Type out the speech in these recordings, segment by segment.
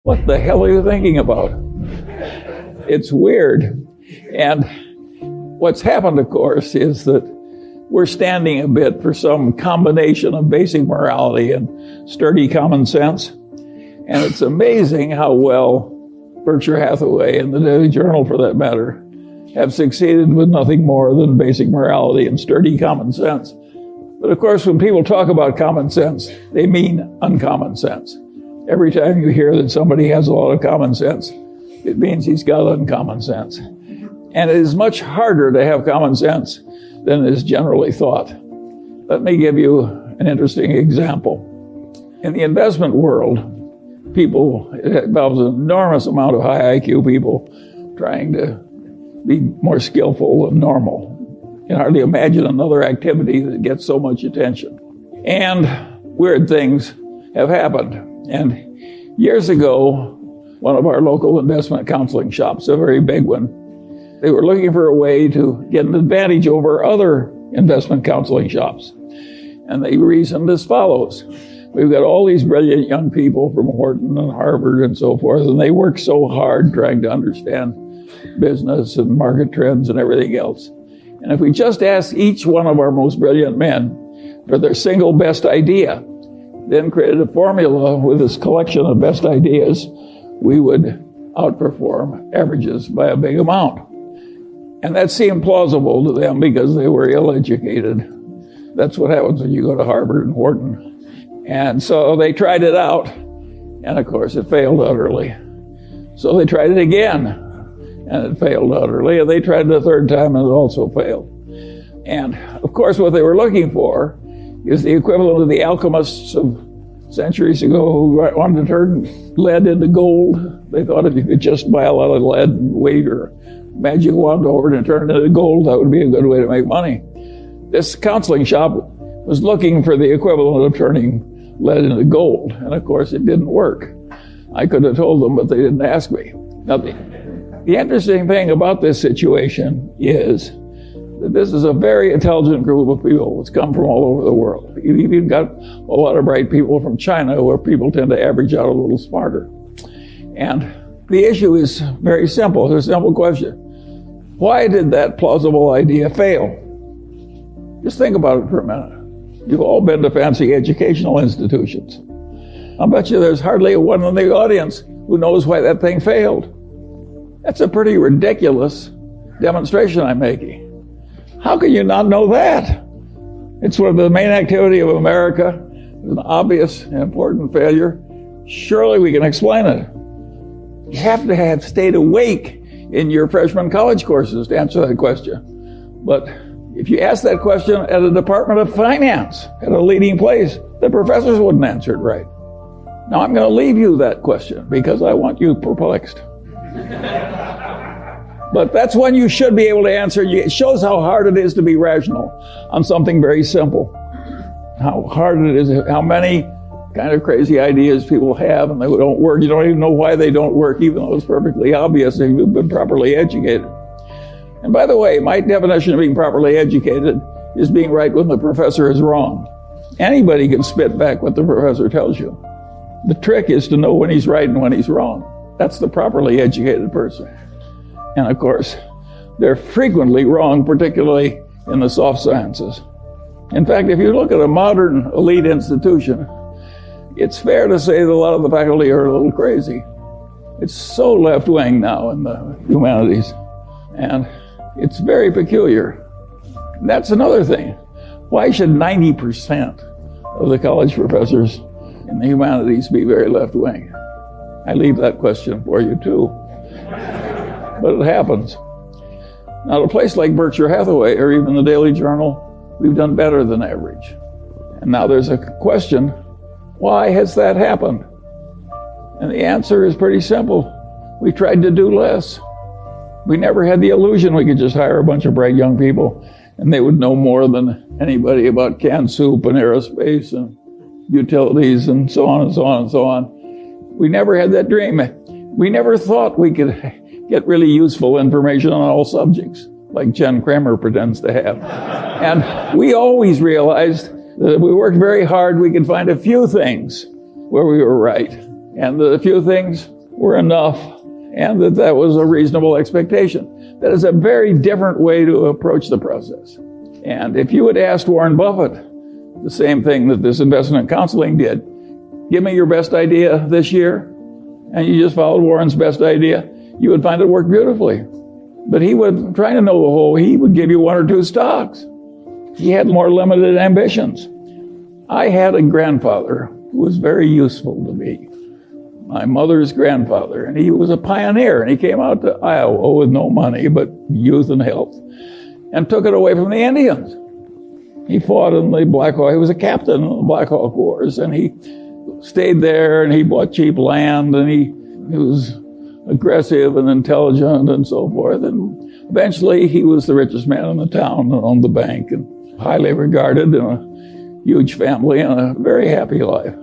What the hell are you thinking about? It's weird. And what's happened, of course, is that we're standing a bit for some combination of basic morality and sturdy common sense. And it's amazing how well Berkshire Hathaway and the Daily Journal, for that matter, have succeeded with nothing more than basic morality and sturdy common sense. But of course, when people talk about common sense, they mean uncommon sense. Every time you hear that somebody has a lot of common sense, it means he's got uncommon sense. And it is much harder to have common sense than is generally thought. Let me give you an interesting example. In the investment world, it involves an enormous amount of high IQ people trying to be more skillful than normal. You can hardly imagine another activity that gets so much attention. And weird things have happened. And years ago, one of our local investment counseling shops, a very big one, they were looking for a way to get an advantage over other investment counseling shops. And they reasoned as follows. We've got all these brilliant young people from Wharton and Harvard and so forth, and they work so hard trying to understand business and market trends and everything else. And if we just ask each one of our most brilliant men for their single best idea, then created a formula with this collection of best ideas, we would outperform averages by a big amount. And that seemed plausible to them because they were ill-educated. That's what happens when you go to Harvard and Wharton. And so they tried it out, and of course it failed utterly. So they tried it again, and it failed utterly, and they tried it a third time, and it also failed. And of course what they were looking for is the equivalent of the alchemists of centuries ago who wanted to turn lead into gold. They thought if you could just buy a lot of lead and wave your magic wand over it and turn it into gold, that would be a good way to make money. This counseling shop was looking for the equivalent of turning lead into gold, and of course it didn't work. I could have told them, but they didn't ask me. Now, the interesting thing about this situation is that this is a very intelligent group of people that's come from all over the world. You've even got a lot of bright people from China where people tend to average out a little smarter. And the issue is very simple. It's a simple question. Why did that plausible idea fail? Just think about it for a minute. You've all been to fancy educational institutions. I'll bet you there's hardly one in the audience who knows why that thing failed. That's a pretty ridiculous demonstration I'm making. How can you not know that? It's sort of the main activity of America. It's an obvious and important failure. Surely we can explain it. You have to have stayed awake in your freshman college courses to answer that question. But if you ask that question at a Department of Finance, at a leading place, the professors wouldn't answer it right. Now I'm going to leave you that question because I want you perplexed. But that's one you should be able to answer. It shows how hard it is to be rational on something very simple. How hard it is, how many kind of crazy ideas people have and they don't work. You don't even know why they don't work, even though it's perfectly obvious if you've been properly educated. And by the way, my definition of being properly educated is being right when the professor is wrong. Anybody can spit back what the professor tells you. The trick is to know when he's right and when he's wrong. That's the properly educated person. And of course, they're frequently wrong, particularly in the soft sciences. In fact, if you look at a modern elite institution, it's fair to say that a lot of the faculty are a little crazy. It's so left-wing now in the humanities, and it's very peculiar. That's another thing. Why should 90% of the college professors in the humanities be very left-wing? I leave that question for you, too. But it happens. Now, at a place like Berkshire Hathaway or even the Daily Journal, we've done better than average. And now there's a question, why has that happened? And the answer is pretty simple. We tried to do less. We never had the illusion we could just hire a bunch of bright young people and they would know more than anybody about canned soup and aerospace and utilities and so on and so on and so on. We never had that dream. We never thought we could get really useful information on all subjects, like Jen Kramer pretends to have. And we always realized that if we worked very hard, we could find a few things where we were right. and that a few things were enough, and that was a reasonable expectation. That is a very different way to approach the process. And if you had asked Warren Buffett the same thing that this investment counseling did, give me your best idea this year, and you just followed Warren's best idea, you would find it worked beautifully. But he would try to know the whole. He would give you one or two stocks. He had more limited ambitions. I had a grandfather who was very useful to me, my mother's grandfather, and he was a pioneer, and he came out to Iowa with no money but youth and health and took it away from the Indians. He fought in the Black Hawk. He was a captain in the Black Hawk Wars, and he stayed there, and he bought cheap land, and he was aggressive and intelligent and so forth. And eventually he was the richest man in the town and owned the bank and highly regarded in a huge family and a very happy life.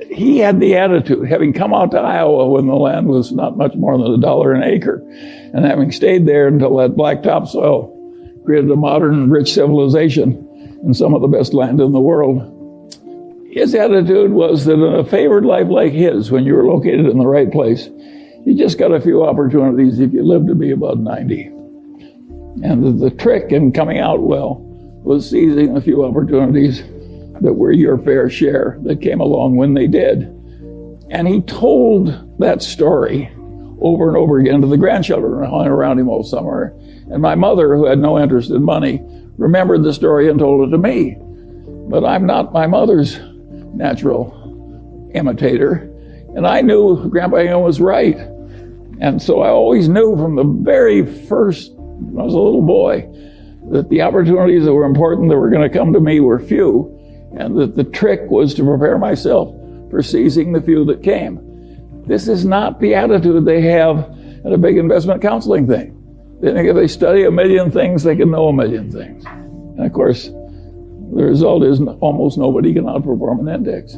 He had the attitude, having come out to Iowa when the land was not much more than $1 an acre, and having stayed there until that black topsoil created a modern, rich civilization and some of the best land in the world. His attitude was that in a favored life like his, when you were located in the right place, you just got a few opportunities if you lived to be about 90. And the trick in coming out well was seizing a few opportunities that were your fair share that came along when they did. And he told that story over and over again to the grandchildren who hung around him all summer. And my mother, who had no interest in money, remembered the story and told it to me. But I'm not my mother's natural imitator. And I knew Grandpa Ingham was right. And so I always knew from the very first, when I was a little boy, that the opportunities that were important that were going to come to me were few, and that the trick was to prepare myself for seizing the few that came. This is not the attitude they have at a big investment counseling thing. They think if they study a million things, they can know a million things. And of course, the result is almost nobody can outperform an index.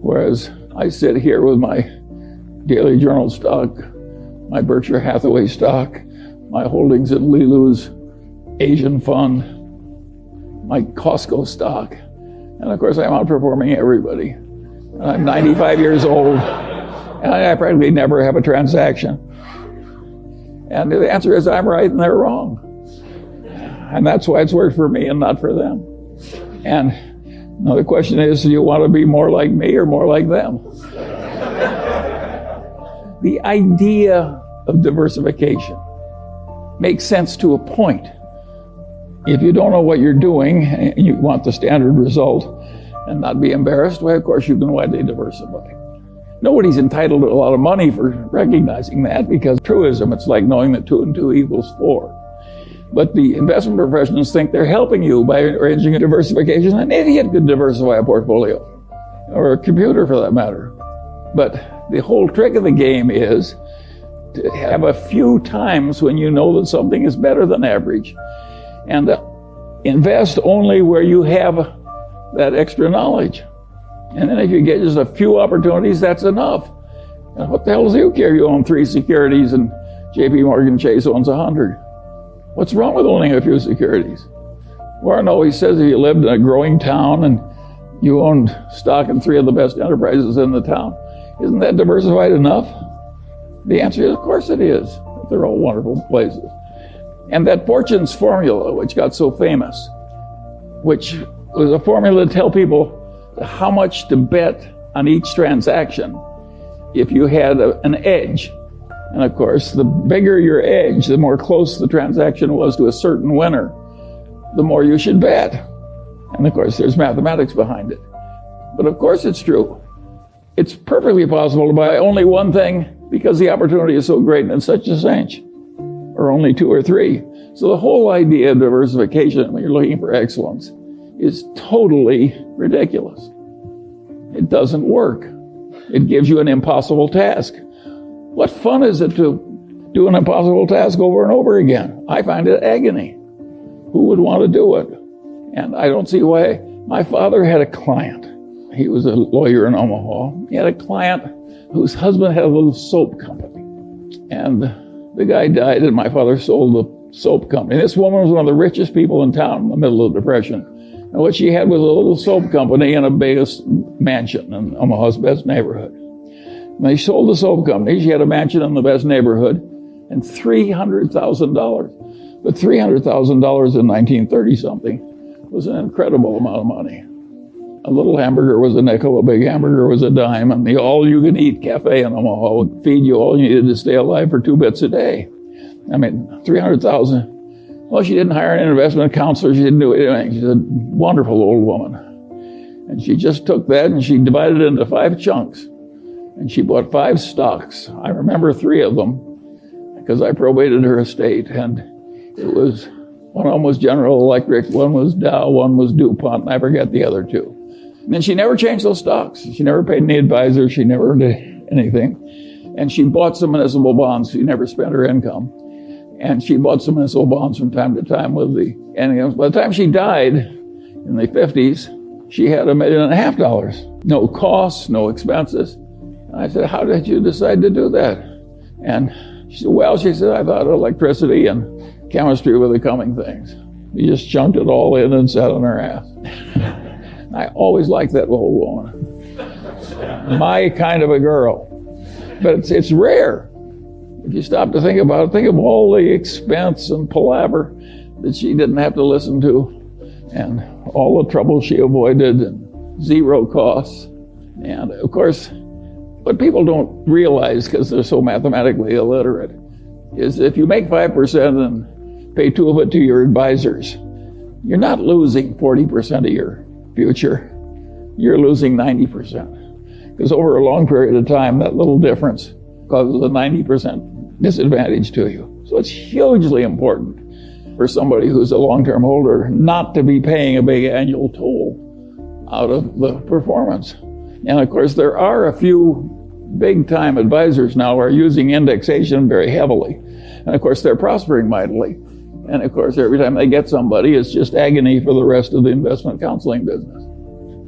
Whereas I sit here with my Daily Journal stock, my Berkshire Hathaway stock, my holdings in Lilu's Asian fund, my Costco stock. And of course, I'm outperforming everybody. And I'm 95 years old, and I practically never have a transaction. And the answer is I'm right and they're wrong. And that's why it's worked for me and not for them. And now the question is, do you want to be more like me or more like them? The idea of diversification makes sense to a point. If you don't know what you're doing and you want the standard result and not be embarrassed, well, of course, you can widely diversify. Nobody's entitled to a lot of money for recognizing that, because truism, it's like knowing that 2 and 2 equals 4. But the investment professionals think they're helping you by arranging a diversification. An idiot could diversify a portfolio, or a computer for that matter. But the whole trick of the game is to have a few times when you know that something is better than average, and invest only where you have that extra knowledge. And then if you get just a few opportunities, that's enough. And what the hell does you care? You own 3 securities and JP Morgan Chase owns 100. What's wrong with owning a few securities? Warren always says if you lived in a growing town and you owned stock in 3 of the best enterprises in the town, isn't that diversified enough? The answer is, of course it is. They're all wonderful places. And that Fortune's formula, which got so famous, which was a formula to tell people how much to bet on each transaction if you had an edge. And of course, the bigger your edge, the more close the transaction was to a certain winner, the more you should bet. And of course, there's mathematics behind it. But of course it's true. It's perfectly possible to buy only one thing because the opportunity is so great and it's such a cinch, or only 2 or 3. So the whole idea of diversification when you're looking for excellence is totally ridiculous. It doesn't work. It gives you an impossible task. What fun is it to do an impossible task over and over again? I find it agony. Who would want to do it? And I don't see why. My father had a client. He was a lawyer in Omaha. He had a client whose husband had a little soap company. And the guy died, and my father sold the soap company. This woman was one of the richest people in town in the middle of the Depression. And what she had was a little soap company and a big mansion in Omaha's best neighborhood. They sold the soap company. She had a mansion in the best neighborhood and $300,000. But $300,000 in 1930-something was an incredible amount of money. A little hamburger was a nickel, a big hamburger was a dime, and the all-you-can-eat cafe in Omaha would feed you all you needed to stay alive for 2 bits a day. I mean, $300,000. Well, she didn't hire an investment counselor. She didn't do anything. She's a wonderful old woman. And she just took that and she divided it into 5 chunks. And she bought 5 stocks. I remember 3 of them because I probated her estate. And it was, one of them was General Electric, one was Dow, one was DuPont, and I forget the other 2. And she never changed those stocks. She never paid any advisor. She never did anything. And she bought some municipal bonds. She never spent her income. And she bought some municipal bonds from time to time with the, and by the time she died in the 50s, she had $1.5 million. No costs, no expenses. And I said, how did you decide to do that? And she said, well, she said, I thought electricity and chemistry were the coming things. We just chunked it all in and sat on her ass. I always liked that old woman. My kind of a girl. But it's rare. If you stop to think about it, think of all the expense and palaver that she didn't have to listen to, and all the trouble she avoided, and 0 costs. And of course, what people don't realize, because they're so mathematically illiterate, is if you make 5% and pay 2 of it to your advisors, you're not losing 40% of your future. You're losing 90%. Because over a long period of time, that little difference causes a 90% disadvantage to you. So it's hugely important for somebody who's a long-term holder not to be paying a big annual toll out of the performance. And of course, there are a few big-time advisors now who are using indexation very heavily. And of course, they're prospering mightily. And of course, every time they get somebody, it's just agony for the rest of the investment counseling business.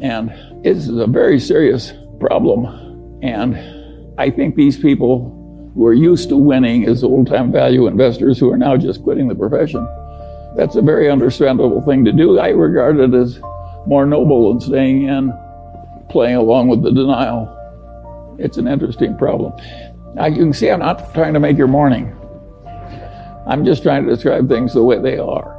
And it's a very serious problem. And I think these people who are used to winning as old-time value investors who are now just quitting the profession, that's a very understandable thing to do. I regard it as more noble than staying in, playing along with the denial. It's an interesting problem. Now, you can see I'm not trying to make your morning. I'm just trying to describe things the way they are.